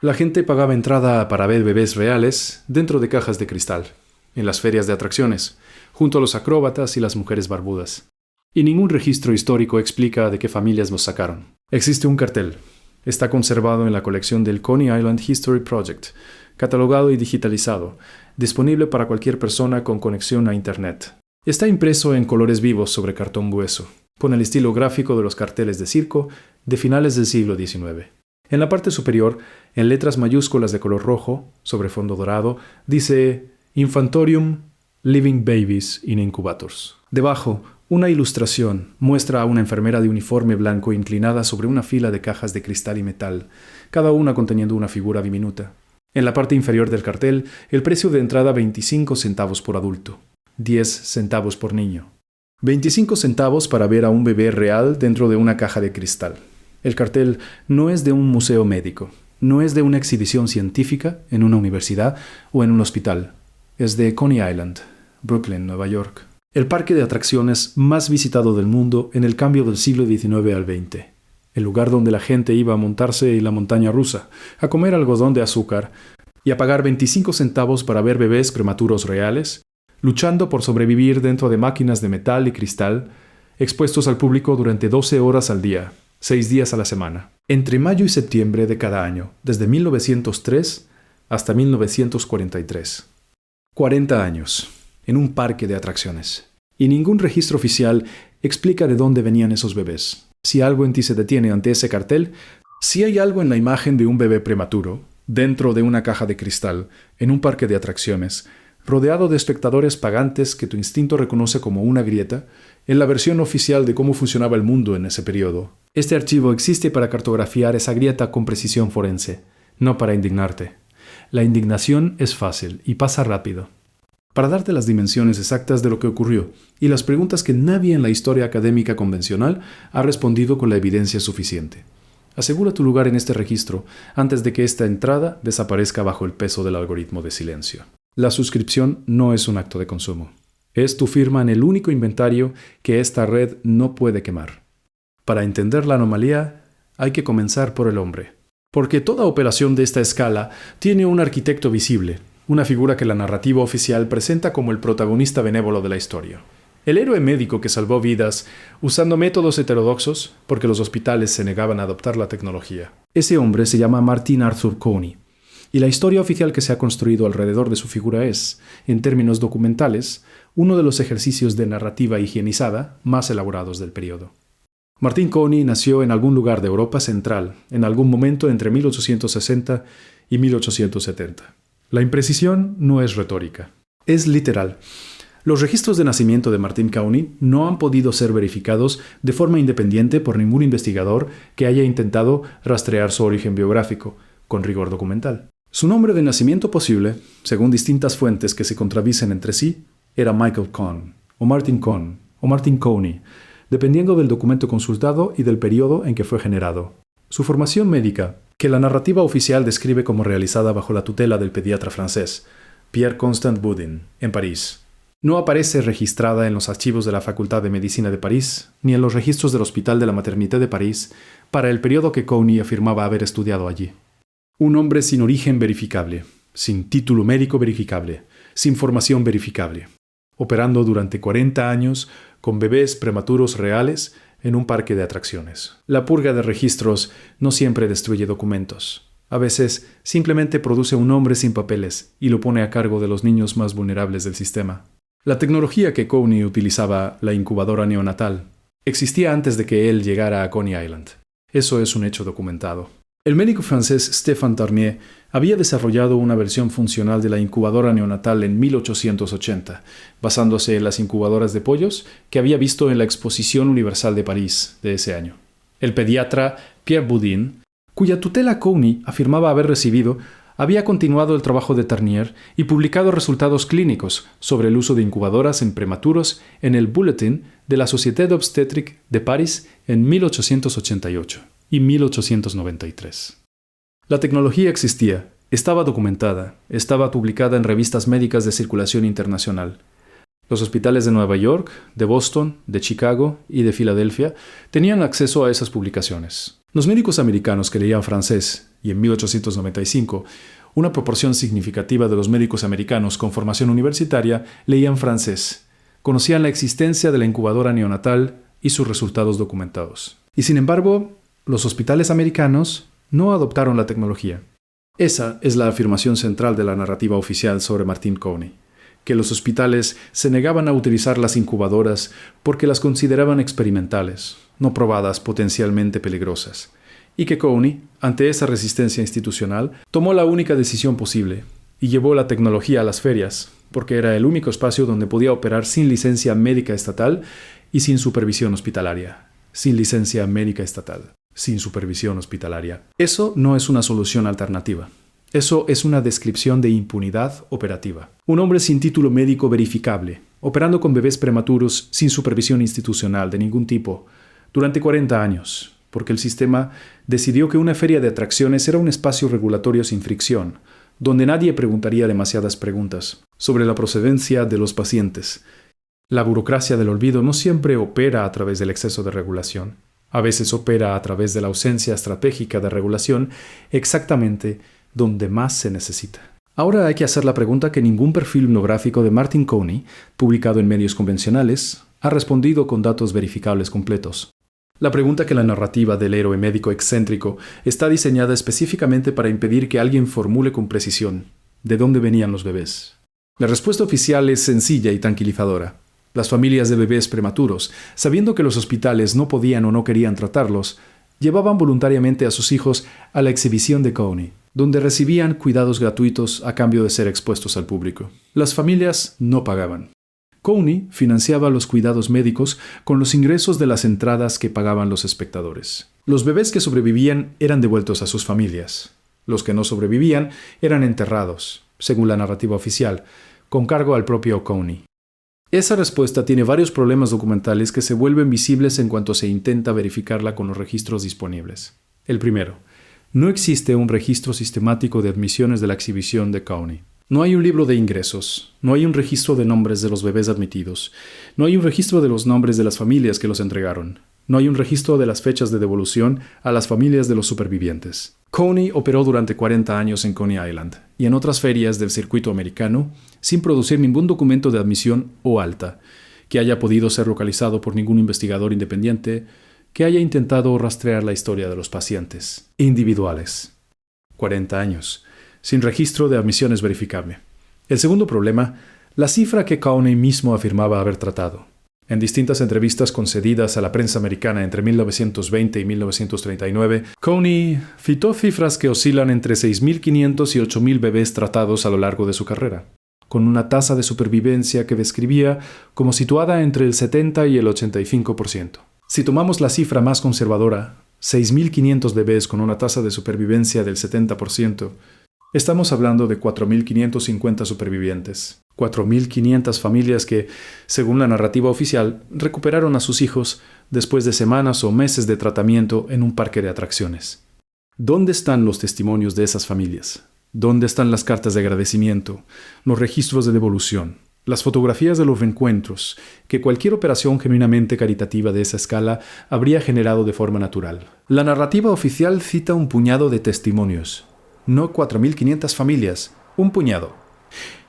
La gente pagaba entrada para ver bebés reales dentro de cajas de cristal, en las ferias de atracciones, junto a los acróbatas y las mujeres barbudas. Y ningún registro histórico explica de qué familias los sacaron. Existe un cartel. Está conservado en la colección del Coney Island History Project, catalogado y digitalizado, disponible para cualquier persona con conexión a Internet. Está impreso en colores vivos sobre cartón grueso, con el estilo gráfico de los carteles de circo de finales del siglo XIX. En la parte superior, en letras mayúsculas de color rojo, sobre fondo dorado, dice Infantorium Living Babies in Incubators. Debajo, una ilustración muestra a una enfermera de uniforme blanco inclinada sobre una fila de cajas de cristal y metal, cada una conteniendo una figura diminuta. En la parte inferior del cartel, el precio de entrada 25 centavos por adulto, 10 centavos por niño. 25 centavos para ver a un bebé real dentro de una caja de cristal. El cartel no es de un museo médico, no es de una exhibición científica en una universidad o en un hospital. Es de Coney Island, Brooklyn, Nueva York. El parque de atracciones más visitado del mundo en el cambio del siglo XIX al XX. El lugar donde la gente iba a montarse en la montaña rusa, a comer algodón de azúcar y a pagar 25 centavos para ver bebés prematuros reales, luchando por sobrevivir dentro de máquinas de metal y cristal, expuestos al público durante 12 horas al día, 6 días a la semana. Entre mayo y septiembre de cada año, desde 1903 hasta 1943. 40 años, en un parque de atracciones. Y ningún registro oficial explica de dónde venían esos bebés. Si algo en ti se detiene ante ese cartel, si hay algo en la imagen de un bebé prematuro, dentro de una caja de cristal, en un parque de atracciones, rodeado de espectadores pagantes que tu instinto reconoce como una grieta, en la versión oficial de cómo funcionaba el mundo en ese periodo. Este archivo existe para cartografiar esa grieta con precisión forense, no para indignarte. La indignación es fácil y pasa rápido. Para darte las dimensiones exactas de lo que ocurrió y las preguntas que nadie en la historia académica convencional ha respondido con la evidencia suficiente. Asegura tu lugar en este registro antes de que esta entrada desaparezca bajo el peso del algoritmo de silencio. La suscripción no es un acto de consumo. Es tu firma en el único inventario que esta red no puede quemar. Para entender la anomalía, hay que comenzar por el hombre. Porque toda operación de esta escala tiene un arquitecto visible, una figura que la narrativa oficial presenta como el protagonista benévolo de la historia. El héroe médico que salvó vidas usando métodos heterodoxos porque los hospitales se negaban a adoptar la tecnología. Ese hombre se llama Martin Arthur Coney, y la historia oficial que se ha construido alrededor de su figura es, en términos documentales, uno de los ejercicios de narrativa higienizada más elaborados del periodo. Martin Coney nació en algún lugar de Europa Central, en algún momento entre 1860 y 1870. La imprecisión no es retórica, es literal. Los registros de nacimiento de Martin Coney no han podido ser verificados de forma independiente por ningún investigador que haya intentado rastrear su origen biográfico, con rigor documental. Su nombre de nacimiento posible, según distintas fuentes que se contradicen entre sí, era Michael Cohn, o Martin Cohn, o Martin Coney, dependiendo del documento consultado y del periodo en que fue generado. Su formación médica, que la narrativa oficial describe como realizada bajo la tutela del pediatra francés, Pierre Constant Boudin, en París, no aparece registrada en los archivos de la Facultad de Medicina de París, ni en los registros del Hospital de la Maternité de París, para el periodo que Coney afirmaba haber estudiado allí. Un hombre sin origen verificable, sin título médico verificable, sin formación verificable, operando durante 40 años con bebés prematuros reales en un parque de atracciones. La purga de registros no siempre destruye documentos. A veces simplemente produce un hombre sin papeles y lo pone a cargo de los niños más vulnerables del sistema. La tecnología que Coney utilizaba, la incubadora neonatal, existía antes de que él llegara a Coney Island. Eso es un hecho documentado. El médico francés Stéphane Tarnier había desarrollado una versión funcional de la incubadora neonatal en 1880, basándose en las incubadoras de pollos que había visto en la Exposición Universal de París de ese año. El pediatra Pierre Boudin, cuya tutela Coney afirmaba haber recibido, había continuado el trabajo de Tarnier y publicado resultados clínicos sobre el uso de incubadoras en prematuros en el Bulletin de la Société d'Obstétrique de París en 1888 y 1893. La tecnología existía, estaba documentada, estaba publicada en revistas médicas de circulación internacional. Los hospitales de Nueva York, de Boston, de Chicago y de Filadelfia tenían acceso a esas publicaciones. Los médicos americanos que leían francés, y en 1895, una proporción significativa de los médicos americanos con formación universitaria leían francés, conocían la existencia de la incubadora neonatal y sus resultados documentados. Y sin embargo, los hospitales americanos no adoptaron la tecnología. Esa es la afirmación central de la narrativa oficial sobre Martin Coney, que los hospitales se negaban a utilizar las incubadoras porque las consideraban experimentales, no probadas, potencialmente peligrosas, y que Coney, ante esa resistencia institucional, tomó la única decisión posible y llevó la tecnología a las ferias, porque era el único espacio donde podía operar sin licencia médica estatal y sin supervisión hospitalaria. Sin licencia médica estatal, sin supervisión hospitalaria. Eso no es una solución alternativa. Eso es una descripción de impunidad operativa. Un hombre sin título médico verificable, operando con bebés prematuros sin supervisión institucional de ningún tipo, durante 40 años, porque el sistema decidió que una feria de atracciones era un espacio regulatorio sin fricción, donde nadie preguntaría demasiadas preguntas sobre la procedencia de los pacientes. La burocracia del olvido no siempre opera a través del exceso de regulación. A veces opera a través de la ausencia estratégica de regulación exactamente donde más se necesita. Ahora hay que hacer la pregunta que ningún perfil bibliográfico de Martin Coney, publicado en medios convencionales, ha respondido con datos verificables completos. La pregunta que la narrativa del héroe médico excéntrico está diseñada específicamente para impedir que alguien formule con precisión: ¿de dónde venían los bebés? La respuesta oficial es sencilla y tranquilizadora. Las familias de bebés prematuros, sabiendo que los hospitales no podían o no querían tratarlos, llevaban voluntariamente a sus hijos a la exhibición de Coney, donde recibían cuidados gratuitos a cambio de ser expuestos al público. Las familias no pagaban. Coney financiaba los cuidados médicos con los ingresos de las entradas que pagaban los espectadores. Los bebés que sobrevivían eran devueltos a sus familias. Los que no sobrevivían eran enterrados, según la narrativa oficial, con cargo al propio Coney. Esa respuesta tiene varios problemas documentales que se vuelven visibles en cuanto se intenta verificarla con los registros disponibles. El primero, no existe un registro sistemático de admisiones de la exhibición de Coney. No hay un libro de ingresos, no hay un registro de nombres de los bebés admitidos, no hay un registro de los nombres de las familias que los entregaron, no hay un registro de las fechas de devolución a las familias de los supervivientes. Coney operó durante 40 años en Coney Island y en otras ferias del circuito americano sin producir ningún documento de admisión o alta que haya podido ser localizado por ningún investigador independiente que haya intentado rastrear la historia de los pacientes individuales. 40 años, sin registro de admisiones verificable. El segundo problema, la cifra que Coney mismo afirmaba haber tratado. En distintas entrevistas concedidas a la prensa americana entre 1920 y 1939, Coney citó cifras que oscilan entre 6.500 y 8.000 bebés tratados a lo largo de su carrera, con una tasa de supervivencia que describía como situada entre el 70 y el 85%. Si tomamos la cifra más conservadora, 6.500 bebés con una tasa de supervivencia del 70%, estamos hablando de 4.550 supervivientes. 4.500 familias que, según la narrativa oficial, recuperaron a sus hijos después de semanas o meses de tratamiento en un parque de atracciones. ¿Dónde están los testimonios de esas familias? ¿Dónde están las cartas de agradecimiento, los registros de devolución, las fotografías de los reencuentros que cualquier operación genuinamente caritativa de esa escala habría generado de forma natural? La narrativa oficial cita un puñado de testimonios, no 4.500 familias, un puñado.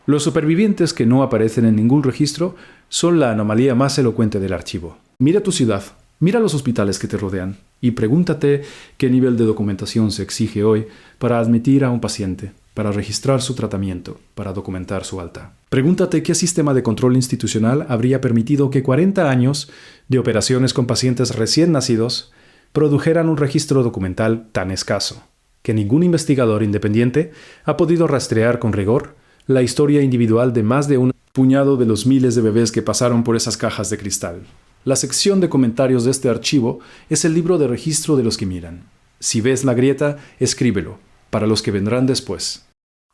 Los supervivientes que no aparecen en ningún registro son la anomalía más elocuente del archivo. Mira tu ciudad, mira los hospitales que te rodean y pregúntate qué nivel de documentación se exige hoy para admitir a un paciente, para registrar su tratamiento, para documentar su alta. Pregúntate qué sistema de control institucional habría permitido que 40 años de operaciones con pacientes recién nacidos produjeran un registro documental tan escaso, que ningún investigador independiente ha podido rastrear con rigor la historia individual de más de un puñado de los miles de bebés que pasaron por esas cajas de cristal. La sección de comentarios de este archivo es el libro de registro de los que miran. Si ves la grieta, escríbelo, para los que vendrán después.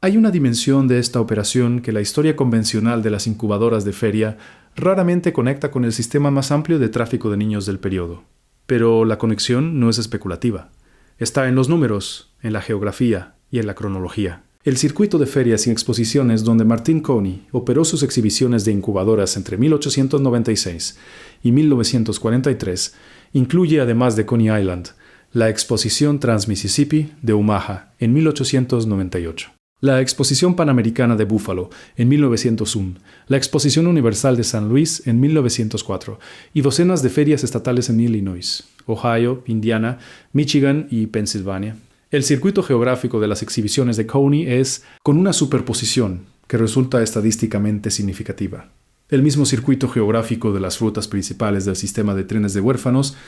Hay una dimensión de esta operación que la historia convencional de las incubadoras de feria raramente conecta con el sistema más amplio de tráfico de niños del periodo. Pero la conexión no es especulativa. Está en los números, en la geografía y en la cronología. El circuito de ferias y exposiciones donde Martin Coney operó sus exhibiciones de incubadoras entre 1896 y 1943 incluye, además de Coney Island, La Exposición Trans-Mississippi de Omaha, en 1898. La Exposición Panamericana de Buffalo, en 1901, la Exposición Universal de San Luis, en 1904, y docenas de ferias estatales en Illinois, Ohio, Indiana, Michigan y Pensilvania. El circuito geográfico de las exhibiciones de Coney es con una superposición que resulta estadísticamente significativa. El mismo circuito geográfico de las rutas principales del sistema de trenes de huérfanos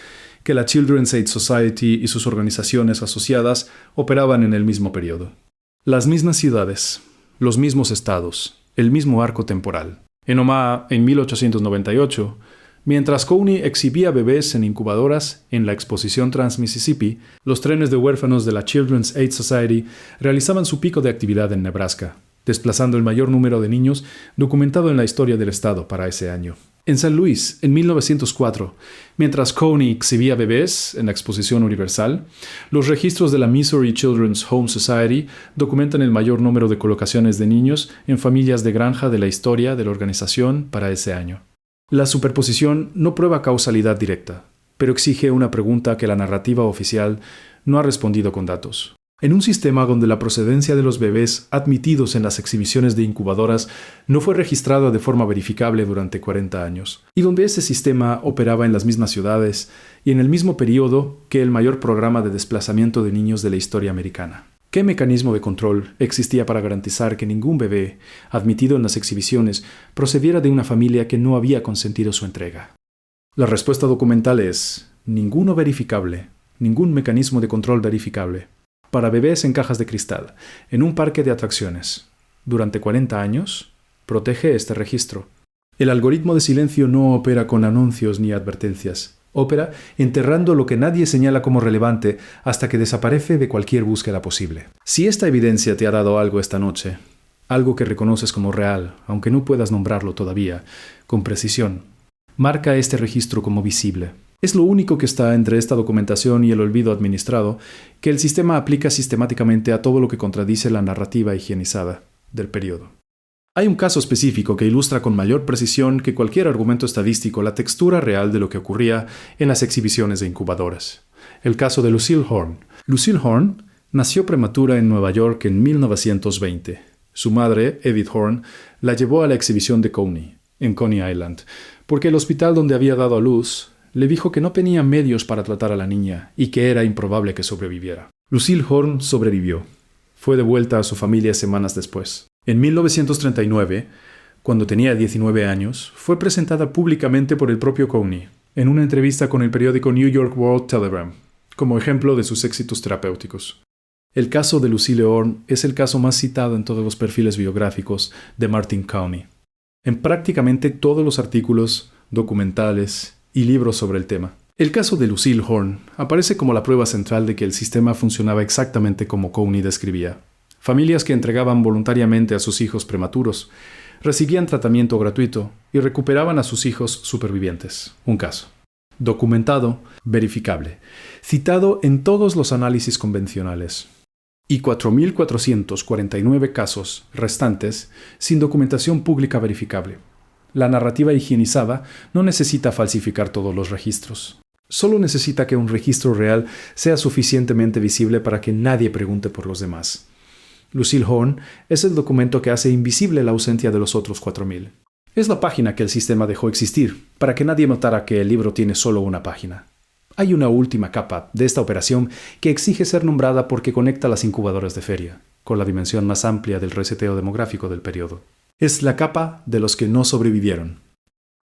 que la Children's Aid Society y sus organizaciones asociadas operaban en el mismo periodo. Las mismas ciudades, los mismos estados, el mismo arco temporal. En Omaha, en 1898, mientras Coney exhibía bebés en incubadoras en la Exposición Trans-Mississippi, los trenes de huérfanos de la Children's Aid Society realizaban su pico de actividad en Nebraska, desplazando el mayor número de niños documentado en la historia del estado para ese año. En San Luis, en 1904, mientras Coney exhibía bebés en la Exposición Universal, los registros de la Missouri Children's Home Society documentan el mayor número de colocaciones de niños en familias de granja de la historia de la organización para ese año. La superposición no prueba causalidad directa, pero exige una pregunta que la narrativa oficial no ha respondido con datos. En un sistema donde la procedencia de los bebés admitidos en las exhibiciones de incubadoras no fue registrada de forma verificable durante 40 años, y donde ese sistema operaba en las mismas ciudades y en el mismo periodo que el mayor programa de desplazamiento de niños de la historia americana. ¿Qué mecanismo de control existía para garantizar que ningún bebé admitido en las exhibiciones procediera de una familia que no había consentido su entrega? La respuesta documental es ninguno verificable, ningún mecanismo de control verificable. Para bebés en cajas de cristal, en un parque de atracciones. Durante 40 años, protege este registro. El algoritmo de silencio no opera con anuncios ni advertencias. Opera enterrando lo que nadie señala como relevante hasta que desaparece de cualquier búsqueda posible. Si esta evidencia te ha dado algo esta noche, algo que reconoces como real, aunque no puedas nombrarlo todavía, con precisión, marca este registro como visible. Es lo único que está entre esta documentación y el olvido administrado que el sistema aplica sistemáticamente a todo lo que contradice la narrativa higienizada del periodo. Hay un caso específico que ilustra con mayor precisión que cualquier argumento estadístico la textura real de lo que ocurría en las exhibiciones de incubadoras. El caso de Lucille Horn. Lucille Horn nació prematura en Nueva York en 1920. Su madre, Edith Horn, la llevó a la exhibición de Coney, en Coney Island, porque el hospital donde había dado a luz le dijo que no tenía medios para tratar a la niña y que era improbable que sobreviviera. Lucille Horn sobrevivió. Fue devuelta a su familia semanas después. En 1939, cuando tenía 19 años, fue presentada públicamente por el propio Coney, en una entrevista con el periódico New York World Telegram, como ejemplo de sus éxitos terapéuticos. El caso de Lucille Horn es el caso más citado en todos los perfiles biográficos de Martin Coney. En prácticamente todos los artículos, documentales y libros sobre el tema. El caso de Lucille Horn aparece como la prueba central de que el sistema funcionaba exactamente como Coney describía. Familias que entregaban voluntariamente a sus hijos prematuros recibían tratamiento gratuito y recuperaban a sus hijos supervivientes. Un caso. Documentado, verificable, citado en todos los análisis convencionales. Y 4.449 casos restantes sin documentación pública verificable. La narrativa higienizada no necesita falsificar todos los registros. Solo necesita que un registro real sea suficientemente visible para que nadie pregunte por los demás. Lucille Horn es el documento que hace invisible la ausencia de los otros 4.000. Es la página que el sistema dejó existir, para que nadie notara que el libro tiene solo una página. Hay una última capa de esta operación que exige ser nombrada porque conecta las incubadoras de feria, con la dimensión más amplia del reseteo demográfico del periodo. Es la capa de los que no sobrevivieron.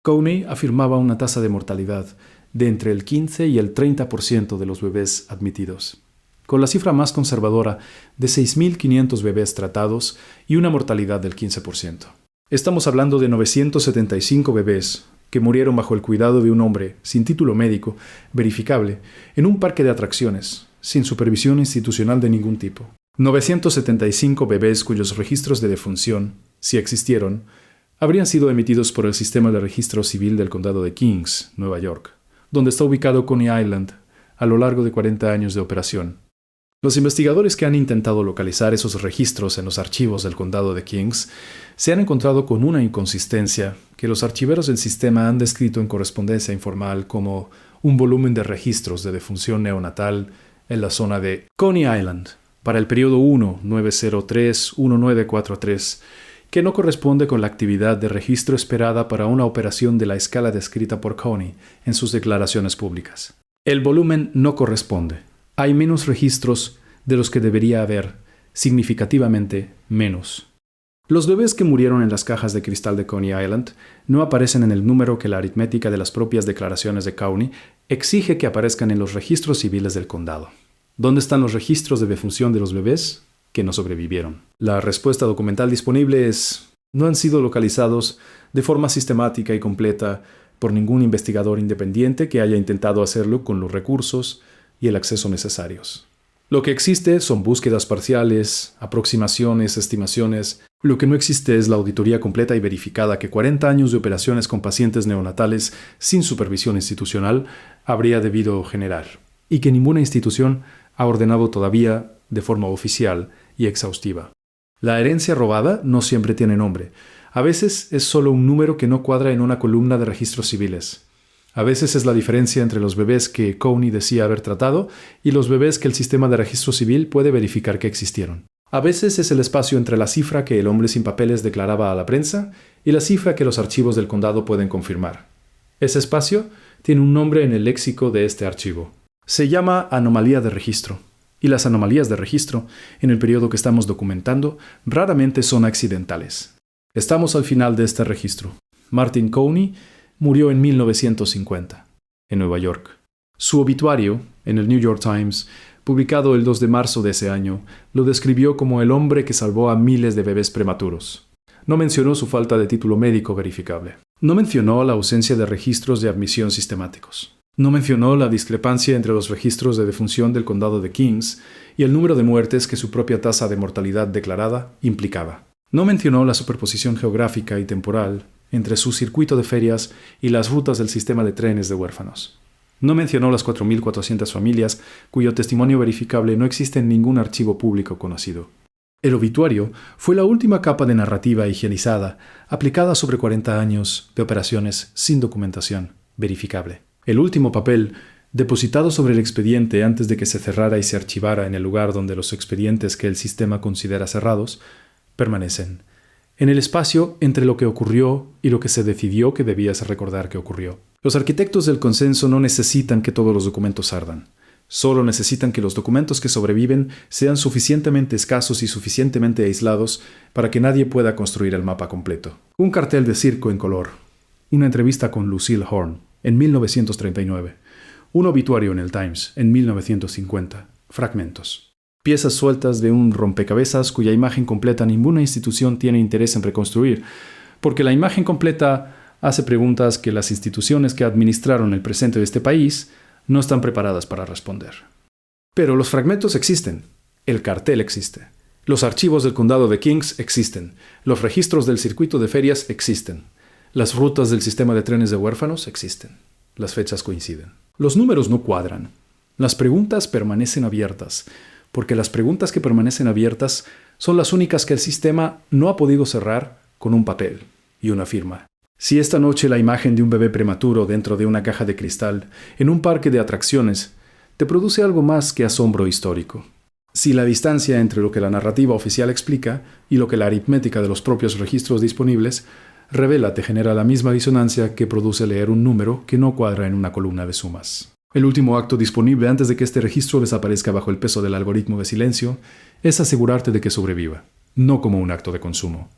Coney afirmaba una tasa de mortalidad de entre el 15 y el 30% de los bebés admitidos, con la cifra más conservadora de 6.500 bebés tratados y una mortalidad del 15%. Estamos hablando de 975 bebés que murieron bajo el cuidado de un hombre sin título médico verificable en un parque de atracciones, sin supervisión institucional de ningún tipo. 975 bebés cuyos registros de defunción, si existieron, habrían sido emitidos por el sistema de registro civil del condado de Kings, Nueva York, donde está ubicado Coney Island, a lo largo de 40 años de operación. Los investigadores que han intentado localizar esos registros en los archivos del condado de Kings se han encontrado con una inconsistencia que los archiveros del sistema han descrito en correspondencia informal como un volumen de registros de defunción neonatal en la zona de Coney Island para el periodo 1-903-1943, que no corresponde con la actividad de registro esperada para una operación de la escala descrita por Coney en sus declaraciones públicas. El volumen no corresponde. Hay menos registros de los que debería haber, significativamente menos. Los bebés que murieron en las cajas de cristal de Coney Island no aparecen en el número que la aritmética de las propias declaraciones de Coney exige que aparezcan en los registros civiles del condado. ¿Dónde están los registros de defunción de los bebés que no sobrevivieron? La respuesta documental disponible es: no han sido localizados de forma sistemática y completa por ningún investigador independiente que haya intentado hacerlo con los recursos y el acceso necesarios. Lo que existe son búsquedas parciales, aproximaciones, estimaciones. Lo que no existe es la auditoría completa y verificada que 40 años de operaciones con pacientes neonatales sin supervisión institucional habría debido generar, y que ninguna institución ha ordenado todavía de forma oficial y exhaustiva. La herencia robada no siempre tiene nombre. A veces es solo un número que no cuadra en una columna de registros civiles. A veces es la diferencia entre los bebés que Coney decía haber tratado y los bebés que el sistema de registro civil puede verificar que existieron. A veces es el espacio entre la cifra que el hombre sin papeles declaraba a la prensa y la cifra que los archivos del condado pueden confirmar. Ese espacio tiene un nombre en el léxico de este archivo. Se llama anomalía de registro. Y las anomalías de registro, en el periodo que estamos documentando, raramente son accidentales. Estamos al final de este registro. Martin Coney murió en 1950, en Nueva York. Su obituario, en el New York Times, publicado el 2 de marzo de ese año, lo describió como el hombre que salvó a miles de bebés prematuros. No mencionó su falta de título médico verificable. No mencionó la ausencia de registros de admisión sistemáticos. No mencionó la discrepancia entre los registros de defunción del condado de Kings y el número de muertes que su propia tasa de mortalidad declarada implicaba. No mencionó la superposición geográfica y temporal entre su circuito de ferias y las rutas del sistema de trenes de huérfanos. No mencionó las 4.400 familias cuyo testimonio verificable no existe en ningún archivo público conocido. El obituario fue la última capa de narrativa higienizada aplicada sobre 40 años de operaciones sin documentación verificable. El último papel, depositado sobre el expediente antes de que se cerrara y se archivara en el lugar donde los expedientes que el sistema considera cerrados, permanecen, en el espacio entre lo que ocurrió y lo que se decidió que debías recordar que ocurrió. Los arquitectos del consenso no necesitan que todos los documentos ardan. Solo necesitan que los documentos que sobreviven sean suficientemente escasos y suficientemente aislados para que nadie pueda construir el mapa completo. Un cartel de circo en color. Una entrevista con Lucille Horn en 1939. Un obituario en el Times en 1950. Fragmentos. Piezas sueltas de un rompecabezas cuya imagen completa ninguna institución tiene interés en reconstruir, porque la imagen completa hace preguntas que las instituciones que administraron el presente de este país no están preparadas para responder. Pero los fragmentos existen. El cartel existe. Los archivos del condado de Kings existen. Los registros del circuito de ferias existen. Las rutas del sistema de trenes de huérfanos existen. Las fechas coinciden. Los números no cuadran. Las preguntas permanecen abiertas, porque las preguntas que permanecen abiertas son las únicas que el sistema no ha podido cerrar con un papel y una firma. Si esta noche la imagen de un bebé prematuro dentro de una caja de cristal en un parque de atracciones te produce algo más que asombro histórico, si la distancia entre lo que la narrativa oficial explica y lo que la aritmética de los propios registros disponibles revela te genera la misma disonancia que produce leer un número que no cuadra en una columna de sumas. El último acto disponible antes de que este registro desaparezca bajo el peso del algoritmo de silencio es asegurarte de que sobreviva, no como un acto de consumo,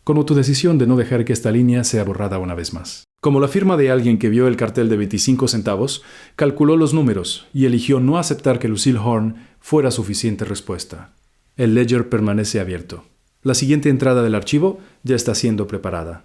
como tu decisión de no dejar que esta línea sea borrada una vez más. Como la firma de alguien que vio el cartel de 25 centavos, calculó los números y eligió no aceptar que Lucille Horn fuera suficiente respuesta. El ledger permanece abierto. La siguiente entrada del archivo ya está siendo preparada.